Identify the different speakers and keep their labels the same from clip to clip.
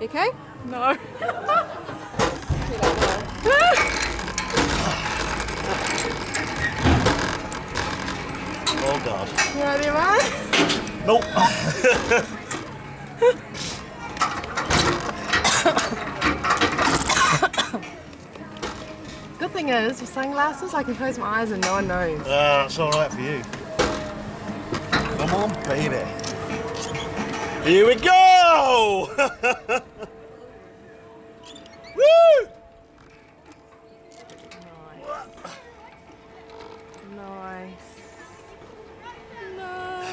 Speaker 1: You okay?
Speaker 2: No.
Speaker 3: Oh God.
Speaker 1: You ready, man?
Speaker 3: Nope.
Speaker 1: Good thing is, with sunglasses, I can close my eyes and no one knows.
Speaker 3: That's alright for you. Come on, baby. Here we go! Woo!
Speaker 1: Nice. Nice.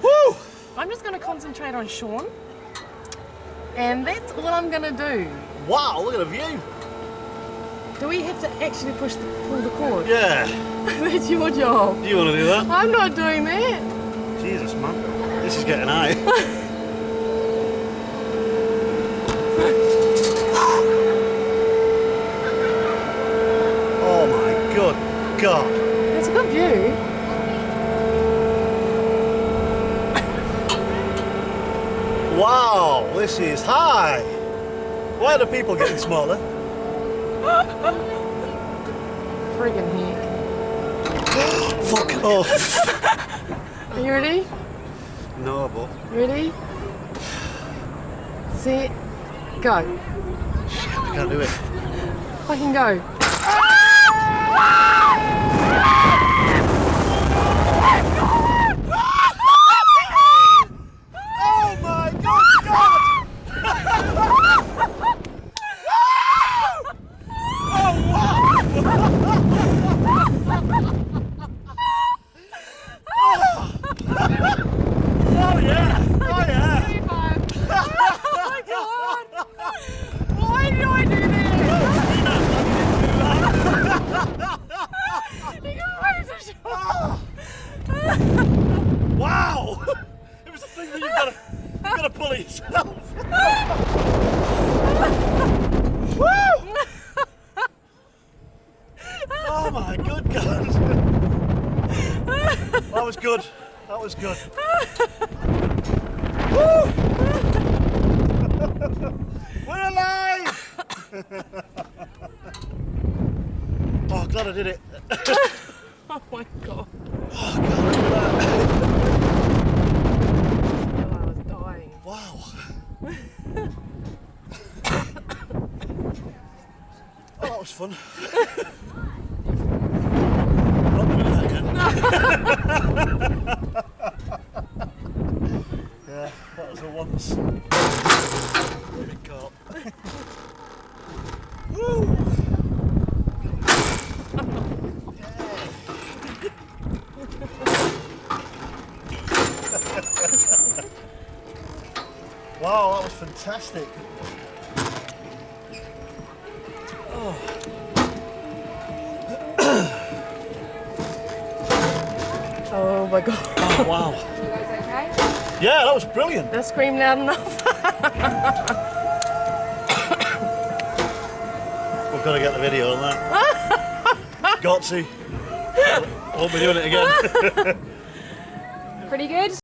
Speaker 3: Woo!
Speaker 1: I'm just going to concentrate on Sean. And that's all I'm going to do.
Speaker 3: Wow, look at the view.
Speaker 1: Do we have to actually pull the cord?
Speaker 3: Yeah.
Speaker 1: That's your job.
Speaker 3: Do you want to do that?
Speaker 1: I'm not doing that.
Speaker 3: Jesus, man. This is getting high. Oh my good God.
Speaker 1: It's a good view.
Speaker 3: Wow, this is high. Why are the people getting smaller?
Speaker 1: Friggin' heck.
Speaker 3: Fuck off.
Speaker 1: Are you ready?
Speaker 3: No, but
Speaker 1: Ready? Set. Go.
Speaker 3: shit, I can't do it.
Speaker 1: Fucking go.
Speaker 3: Oh my good God! Oh wow! Oh yeah! Oh yeah!
Speaker 1: Oh my God! Why do I do that?
Speaker 3: Wow! It was a thing that you've got to pull it yourself. Woo! Oh my good God! That was good. That was good. Woo! We're alive! Oh, glad I did it.
Speaker 1: Oh my God.
Speaker 3: Oh, God, look at that.
Speaker 1: I was dying.
Speaker 3: Wow. Oh, that was fun. Not doing that again. Yeah, that was a once. Big caught. Woo! Wow, that was fantastic. Oh.
Speaker 1: Oh my God.
Speaker 3: Oh, wow.
Speaker 1: You guys okay?
Speaker 3: Yeah, that was brilliant.
Speaker 1: That screamed loud enough.
Speaker 3: We've got to get the video on that. Got to. Won't be doing it again.
Speaker 1: Pretty good?